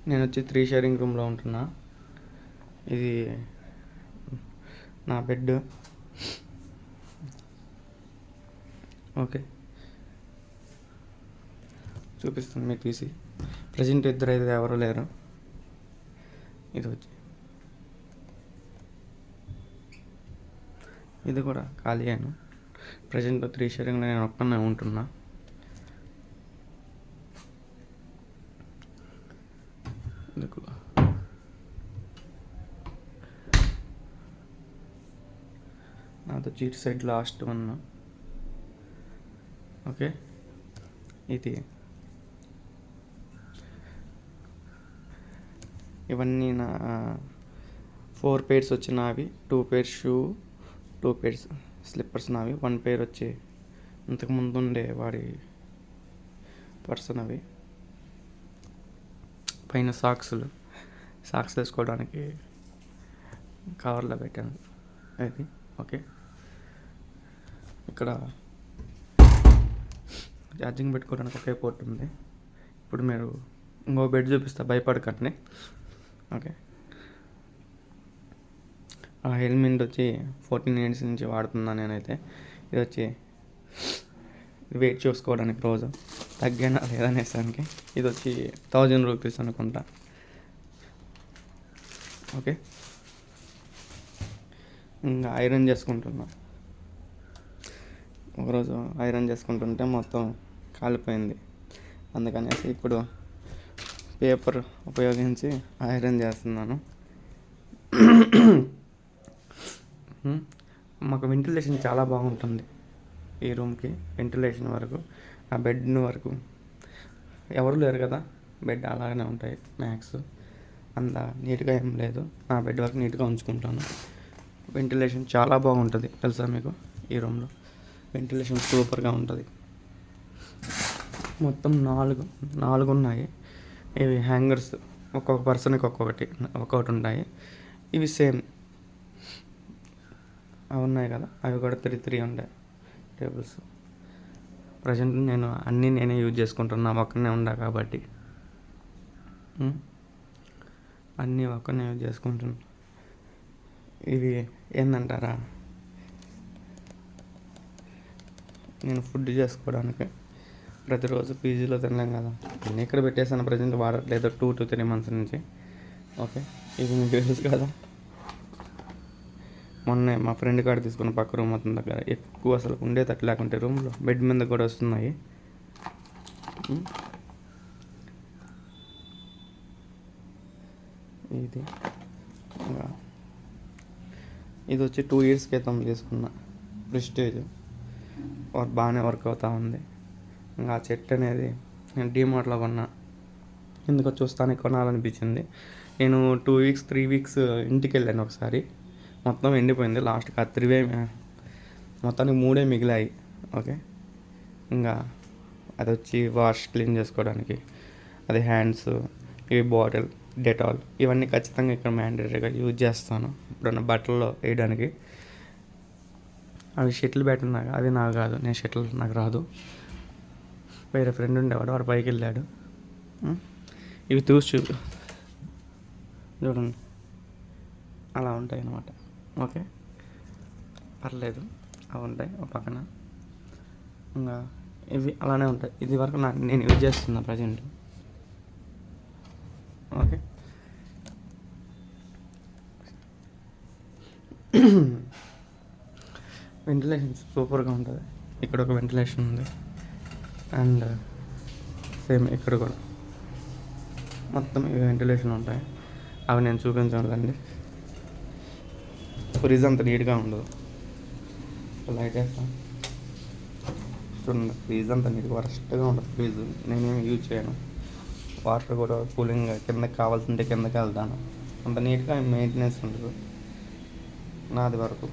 నేను వచ్చి 3 షేరింగ్ రూమ్లో ఉంటున్నా. ఇది నా బెడ్. ఓకే, చూపిస్తాను మీకు తీసి. ప్రజెంట్ ఇద్దరు అయితే ఎవరు లేరు. ఇది వచ్చి ఇది కూడా ఖాళీ అయ్యాను. ప్రజెంట్ 3 షేరింగ్లో నేను ఒక్కనే ఉంటున్నా. నాతో cheat side last one. Okay, ఇది ఇవన్నీ నా 4 pairs వచ్చి నావి, 2 pairs షూ, 2 pairs స్లిప్పర్స్ నావి, 1 pair వచ్చి ఇంతకుముందు ఉండే వాడి పర్సన్. అవి పైన సాక్స్ వేసుకోవడానికి కవర్లో పెట్టాను. అది ఓకే. ఇక్కడ ఛార్జింగ్ పెట్టుకోవడానికి ఒకే పోర్ట్ ఉంది. ఇప్పుడు మీరు ఇంకో బెడ్ చూపిస్తా, భయపడకండి. ఓకే, ఆ హెల్మెట్ వచ్చి 14 ఇయర్స్ నుంచి వాడుతున్నాను నేనైతే. ఇది వచ్చి వెయిట్ చూసుకోవడానికి రోజు తగ్గినా లేదనేసానికి. ఇది వచ్చి 1000 రూపీస్ అనుకుంటా. ఓకే, ఇంకా ఐరన్ చేసుకుంటున్నా. ఒకరోజు ఐరన్ చేసుకుంటుంటే మొత్తం కాలిపోయింది. అందుకనేసి ఇప్పుడు పేపర్ ఉపయోగించి ఐరన్ చేస్తున్నాను. మాకు వెంటిలేషన్ చాలా బాగుంటుంది ఈ రూమ్కి. వెంటిలేషన్ వరకు, ఆ బెడ్ వరకు ఎవరు లేరు కదా, బెడ్ అలాగనే ఉంటాయి మ్యాక్స్. అంత నీట్గా ఏం లేదు. నా బెడ్ వరకు నీట్గా ఉంచుకుంటాను. వెంటిలేషన్ చాలా బాగుంటుంది తెలుసా మీకు. ఈ రూమ్లో వెంటిలేషన్ సూపర్గా ఉంటుంది. మొత్తం నాలుగు ఉన్నాయి. ఇవి హ్యాంగర్స్, ఒక్కొక్క పర్సన్కి ఒక్కొక్కటి ఉంటాయి. ఇవి సేమ్ అవి ఉన్నాయి కదా, అవి కూడా 3 ఉంటాయి టేబుల్స్. ప్రజెంట్ నేను అన్నీ నేనే యూజ్ చేసుకుంటున్నా, ఒక్కనే ఉండా కాబట్టి. అన్నీ ఒక్కనే యూజ్ చేసుకుంటున్నా. ఇవి ఏంటంటారా, నేను ఫుడ్ చేసుకోవడానికి. ప్రతిరోజు పీజీలో తినలేం కదా, నేను ఇక్కడ పెట్టేసాను. ప్రజెంట్ వాడట్లేదు 2 to 3 months నుంచి. ఓకే, ఇది మీకు తెలుసు కదా. మొన్నే మా ఫ్రెండ్ కాడ తీసుకున్న పక్క రూమ్ మొత్తం దగ్గర ఎక్కువ అసలు ఉండేటట్టు లేకుంటే రూమ్లో బెడ్ మీద కూడా వస్తున్నాయి. ఇది వచ్చి 2 years క్రితం తీసుకున్న ప్రెస్టేజ్. బాగానే వర్క్ అవుతూ ఉంది. ఇంకా ఆ చెట్టు అనేది నేను డీమార్ట్లో కొన్నా. ఎందుకో చూస్తానే కొనాలనిపించింది. నేను 2 weeks 3 weeks ఇంటికి వెళ్ళాను ఒకసారి. మొత్తం ఎండిపోయింది. లాస్ట్కి ఆ 3 మొత్తానికి 3 మిగిలాయి. ఓకే, ఇంకా అది వచ్చి వాష్ క్లీన్ చేసుకోవడానికి, అది హ్యాండ్స్, ఇవి బాటిల్, డెటాల్, ఇవన్నీ ఖచ్చితంగా ఇక్కడ మ్యాండేటరీగా యూజ్ చేస్తాను ఇప్పుడున్న బట్టల్లో వేయడానికి. అవి షటిల్ బ్యాట్ నాకు, అది నాకు కాదు. నేను షటిల్ నాకు రాదు. వేరే ఫ్రెండ్ ఉండేవాడు, వాడు పైకి వెళ్ళాడు. ఇవి చూడండి, అలా ఉంటాయి అన్నమాట. ఓకే, పర్లేదు, అవి ఉంటాయి ఒక పక్కన. ఇంకా ఇవి అలానే ఉంటాయి. ఇది వరకు నేను యూజ్ చేస్తున్నా ప్రజెంట్. ఓకే, వెంటిలేషన్ సూపర్గా ఉంటుంది. ఇక్కడ ఒక వెంటిలేషన్ ఉంది, అండ్ సేమ్ ఇక్కడ కూడా మొత్తం ఇవి వెంటిలేషన్ ఉంటాయి. అవి నేను చూపించాలండి. ఫ్రిడ్జ్ అంత నీట్గా ఉండదు. లైట్ వేస్తాను చూడండి, ఫ్రిడ్జ్ అంత నీట్గా వరస్ట్గా ఉంటుంది. ఫ్రిడ్జ్ నేనేమి యూజ్ చేయను. వాటర్ కూడా కూలింగ్ కిందకి కావాల్సింటే కిందకి వెళ్తాను. అంత నీట్గా మెయింటెనెన్స్ ఉండదు నాది వరకు.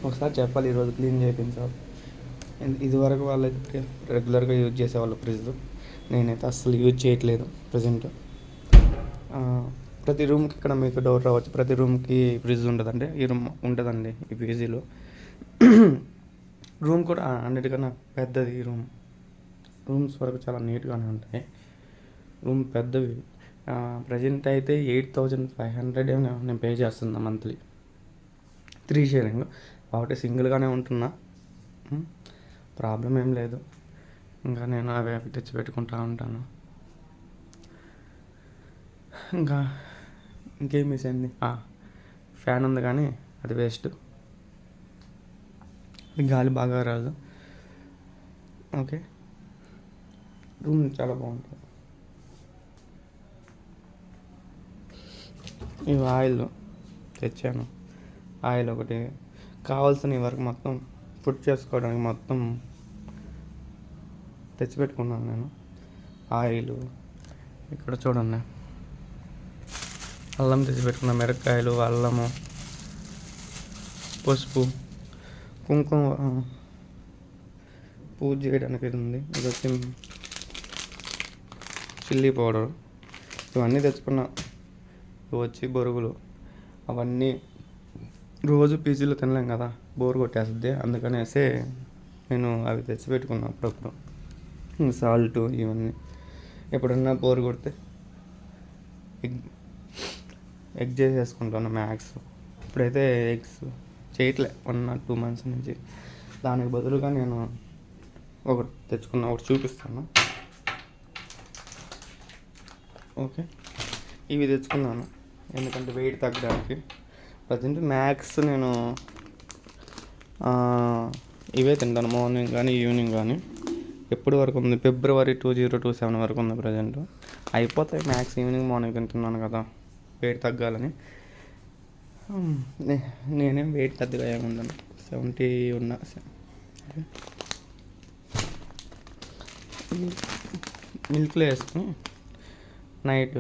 ఒకసారి చెప్పాలి, ఈరోజు క్లీన్ చేయించాలి. ఇది వరకు వాళ్ళైతే రెగ్యులర్గా యూజ్ చేసేవాళ్ళు ఫ్రిడ్జ్. నేనైతే అస్సలు యూజ్ చేయట్లేదు ప్రజెంట్. ప్రతి రూమ్కి, ఇక్కడ మీకు డౌట్ రావచ్చు, ప్రతి రూమ్కి ఫ్రిడ్జ్ ఉంటుందంటే ఈ రూమ్ ఉంటుందండి ఈ పీజీలో. రూమ్ కూడా అన్నిటికన్నా పెద్దది. రూమ్స్ వరకు చాలా నీట్గానే ఉంటాయి. రూమ్ పెద్దవి, ప్రజెంట్ అయితే 8500 నేను పే చేస్తున్నా మంత్లీ. 3 షేరింగ్ కాబట్టి సింగిల్గానే ఉంటున్నా. ప్రాబ్లం ఏం లేదు. ఇంకా నేను అవి తెచ్చి పెట్టుకుంటూ ఉంటాను. ఇంకా ఇంకేం మిస్ అయింది, ఫ్యాన్ ఉంది కానీ అది వేస్ట్, గాలి బాగా రాదు. ఓకే, రూమ్ చాలా బాగుంటుంది. ఇవి ఆయిల్ తెచ్చాను. ఆయిల్ ఒకటి కావాల్సిన వరకు మొత్తం ఫుడ్ చేసుకోవడానికి మొత్తం తెచ్చిపెట్టుకున్నాను నేను. ఆయిల్ ఇక్కడ చూడండి, అల్లం తెచ్చిపెట్టుకున్న, మిరపకాయలు, అల్లము, పసుపు, కుంకుమ పూజ చేయడానికి ఇది ఉంది. ఇది వచ్చి చిల్లీ పౌడర్. ఇవన్నీ తెచ్చుకున్నా. ఇవి వచ్చి బొరుగులు. అవన్నీ రోజు పీజీలో తినలేం కదా, బోర్ కొట్టేస్తుంది. అందుకనేసి నేను అవి తెచ్చిపెట్టుకున్నా అప్పుడప్పుడు. సాల్ట్ ఇవన్నీ ఎప్పుడన్నా బోర్ కొడితే ఎగ్ చేసేసుకుంటాను మ్యాక్స్. ఇప్పుడైతే ఎగ్స్ చేయట్లే 1 or 2 months నుంచి. దానికి బదులుగా నేను ఒకటి తెచ్చుకున్నా, ఒకటి చూపిస్తాను. ఓకే, ఇవి తెచ్చుకున్నాను ఎందుకంటే వెయిట్ తగ్గడానికి. ప్రజెంట్ మ్యాక్స్ నేను ఇవే తింటాను, మార్నింగ్ కానీ ఈవినింగ్ కానీ. ఎప్పటి వరకు ఉంది? February 2027 వరకు ఉంది ప్రజెంట్. అయిపోతాయి మ్యాక్స్. ఈవినింగ్ మార్నింగ్ తింటున్నాను కదా వెయిట్ తగ్గాలని. నేనేం వెయిట్ పెద్దగా ఏముండను, 70 ఉన్నా. మిల్క్లో వేసుకుని నైట్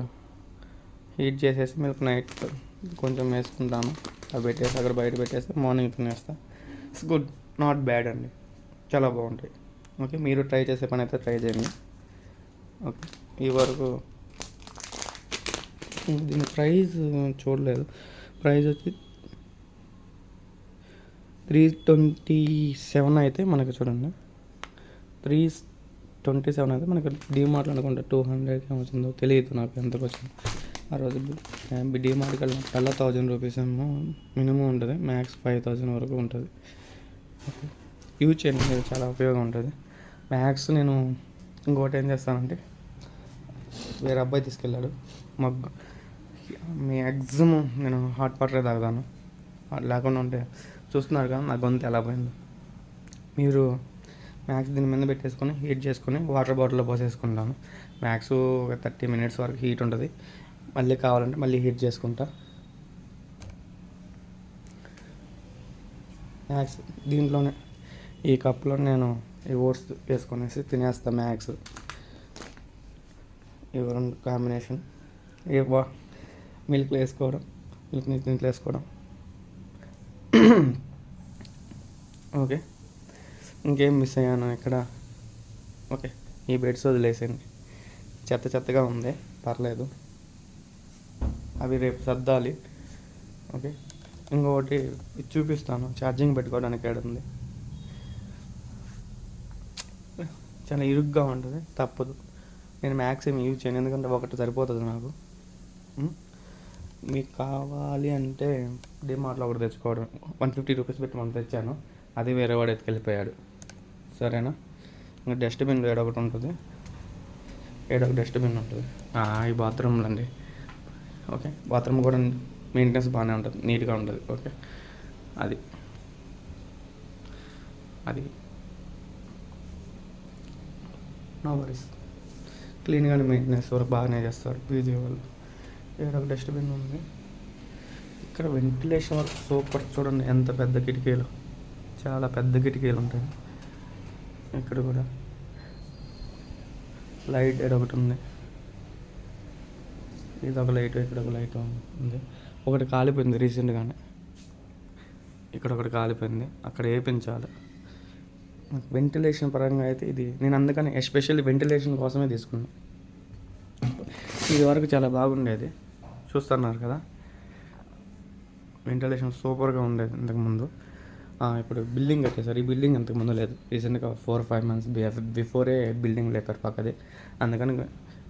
హీట్ చేసేసి మిల్క్ నైట్ కొంచెం వేసుకుంటాను. అవి పెట్టేసి అక్కడ బయట పెట్టేసి మార్నింగ్ తినేస్తా. ఇట్స్ గుడ్, నాట్ బ్యాడ్ అండి, చాలా బాగుంటాయి. ఓకే, మీరు ట్రై చేసే పని అయితే ట్రై చేయండి. ఓకే, ఈ వరకు దీని ప్రైస్ చూడలేదు. ప్రైస్ వచ్చి 327 అయితే మనకి చూడండి, 327 అయితే మనకి డీమార్ట్లో అనుకుంటా 200కి అవుతుందో తెలియదు నాకు ఎంతకు వచ్చింది. ఆ రోజు డీమార్ట్కి వెళ్ళిన 1000 రూపీస్ ఏమో మినిమం ఉంటుంది, మ్యాక్స్ 5000 వరకు ఉంటుంది. ఓకే, యూజ్ చేయండి, మీరు చాలా ఉపయోగం ఉంటుంది మ్యాక్స్. నేను ఇంకోటి ఏం చేస్తానంటే, వేరే అబ్బాయి తీసుకెళ్ళాడు మగ్గు, మ్యాక్సిమం నేను హాట్ వాటరే తాగుతాను. లేకుండా ఉంటే చూస్తున్నారు కదా నా గొంతు ఎలా పోయిందో. మీరు మ్యాక్స్ దీని మీద పెట్టేసుకొని హీట్ చేసుకొని వాటర్ బాటిల్లో పోసేసుకుంటాను. మ్యాక్స్ ఒక 30 minutes వరకు హీట్ ఉంటుంది. మళ్ళీ కావాలంటే మళ్ళీ హీట్ చేసుకుంటా. మ్యాక్స్ దీంట్లోనే ఈ కప్లో నేను ఈ ఓట్స్ వేసుకొనేసి తినేస్తాను మ్యాక్స్. ఇవి రెండు కాంబినేషన్. మిల్క్లో వేసుకోవడం, మిల్క్ని దీంట్లో వేసుకోవడం. ఓకే, ఇంకేం మిస్ అయ్యాను ఇక్కడ? ఓకే, ఈ బెడ్స్ వదిలేసేయండి, చెత్త చెత్తగా ఉంది, పర్లేదు, అవి రేపు సర్దాలి. ఓకే, ఇంకొకటి ఇది చూపిస్తాను, ఛార్జింగ్ పెట్టుకోవడానికి ఏడ ఉంది. చాలా ఇరుగ్గా ఉంటుంది, తప్పదు. నేను మ్యాక్సిమం యూజ్ చేయను ఎందుకంటే ఒకటి సరిపోతుంది నాకు. మీకు కావాలి అంటే డిమార్ట్లో ఒకటి తెచ్చుకోవడం. 150 రూపీస్ పెట్టి మనం తెచ్చాను, అది వేరే వాడు ఎత్తుకెళ్ళిపోయాడు. సరేనా? ఇంకా డస్ట్బిన్ ఏడొకటి ఉంటుంది, ఏడొక డస్ట్బిన్ ఉంటుంది. ఈ బాత్రూమ్లు అండి. ఓకే, బాత్రూమ్ కూడా మెయింటెనెన్స్ బాగానే ఉంటుంది, నీట్గా ఉంటుంది. ఓకే, అది నో వరీస్, క్లీన్గానే మెయింటెనెన్స్ వరకు బాగానే చేస్తారు పీజీ వాళ్ళు. ఏడొక డస్ట్బిన్ ఉంది. ఇక్కడ వెంటిలేషన్ వర్క్ సూపర్. చూడండి ఎంత పెద్ద కిటికీలు, చాలా పెద్ద కిటికీలు ఉంటాయి. ఇక్కడ కూడా లైట్ ఏడొకటి ఉంది, ఇది ఒక లైట్, ఇక్కడ ఒక లైట్ ఉంది. ఒకటి కాలిపోయింది రీసెంట్గానే, ఇక్కడ ఒకటి కాలిపోయింది, అక్కడ వేయించాలి. వెంటిలేషన్ పరంగా అయితే ఇది నేను అందుకని ఎస్పెషల్లీ వెంటిలేషన్ కోసమే తీసుకున్నాను. ఇది వరకు చాలా బాగుండేది, చూస్తున్నారు కదా, వెంటిలేషన్ సూపర్గా ఉండేది ఇంతకుముందు. ఇప్పుడు బిల్డింగ్ కట్టేసారు. ఈ బిల్డింగ్ ఇంతకుముందు లేదు, రీసెంట్గా 4-5 months బిఫోరే బిల్డింగ్ లేపారు పక్కది. అందుకని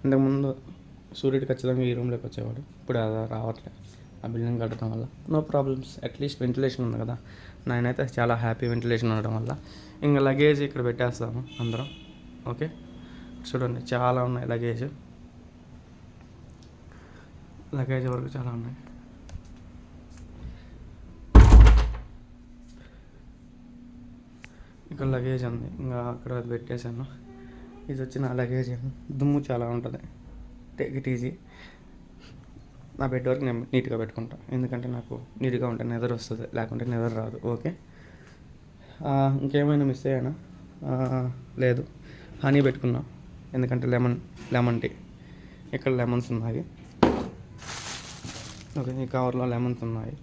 ఇంతకుముందు సూర్యుడు ఖచ్చితంగా ఈ రూమ్లోకి వచ్చేవాడు. ఇప్పుడు అది రావట్లేదు ఆ బిల్డింగ్ కట్టడం వల్ల. నో ప్రాబ్లమ్స్, అట్లీస్ట్ వెంటిలేషన్ ఉంది కదా. నేనైతే చాలా హ్యాపీ వెంటిలేషన్ ఉండడం వల్ల. ఇంకా లగేజ్ ఇక్కడ పెట్టేస్తాము అందరం. ఓకే, చూడండి చాలా ఉన్నాయి లగేజ్ వరకు చాలా ఉన్నాయి. ఇక్కడ లగేజ్ ఉంది, ఇంకా అక్కడ అది పెట్టేశాను. ఇది వచ్చి నా లగేజ్. దుమ్ము చాలా ఉంటుంది, టేక్ ఇట్ ఈజీ. నా బెడ్ వరకు నేను నీట్గా పెట్టుకుంటాను, ఎందుకంటే నాకు నీట్గా ఉంటే నిద్ర వస్తుంది, లేకుంటే నిద్ర రాదు. ఓకే, ఇంకేమైనా మిస్ అయ్యానా? లేదు, హనీ పెట్టుకున్నా, ఎందుకంటే లెమన్ టీ. ఇక్కడ లెమన్స్ ఉన్నాయి. ఓకే, ఈ కవర్లో లెమన్స్ ఉన్నాయి.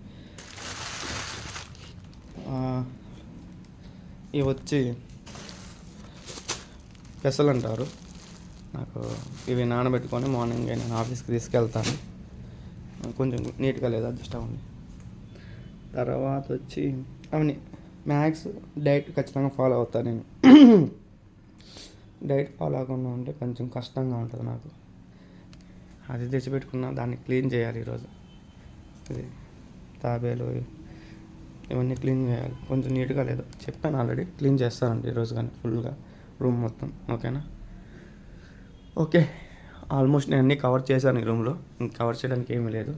ఇవి వచ్చి పెసలు అంటారు. నాకు ఇవి నానబెట్టుకొని మార్నింగ్ నేను ఆఫీస్కి తీసుకెళ్తాను. కొంచెం నీట్గా లేదు, అడ్జస్ట్ అవ్వండి. తర్వాత వచ్చి అవన్నీ మ్యాథ్స్ డైట్ ఖచ్చితంగా ఫాలో అవుతాను నేను. డైట్ ఫాలో అవ్వకుండా ఉంటే కొంచెం కష్టంగా ఉంటుంది నాకు. అది తెచ్చిపెట్టుకున్నా, దాన్ని క్లీన్ చేయాలి ఈరోజు. ఇది తాబేలు ఇవన్నీ క్లీన్ చేయాలి. కొంచెం నీట్గా లేదు, చెప్పాను ఆల్రెడీ. క్లీన్ చేస్తానండి ఈరోజు కానీ ఫుల్గా రూమ్ మొత్తం. ఓకేనా? ఓకే, ఆల్మోస్ట్ నేను అన్నీ కవర్ చేశాను ఈ రూమ్లో. ఇంక కవర్ చేయడానికి ఏమీ లేదు.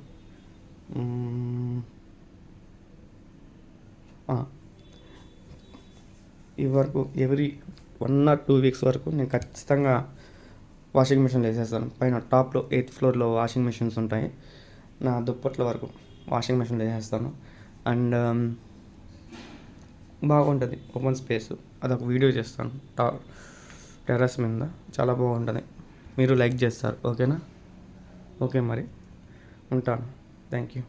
ఈ వరకు ఎవ్రీ 1 or 2 వీక్స్ వరకు నేను ఖచ్చితంగా వాషింగ్ మిషన్లో వేసేస్తాను. పైన టాప్లో 8th ఫ్లోర్లో వాషింగ్ మిషన్స్ ఉంటాయి. నా దుప్పట్ల వరకు వాషింగ్ మిషన్లో వేసేస్తాను. అండ్ బాగుంటుంది ఓపెన్ స్పేస్. అదొక వీడియో చేస్తాను టెర్రస్ మీద, చాలా బాగుంటుంది. మీరు లైక్ చేస్తారు. ఓకేనా? ఓకే, మరి ఉంటాను. Thank you.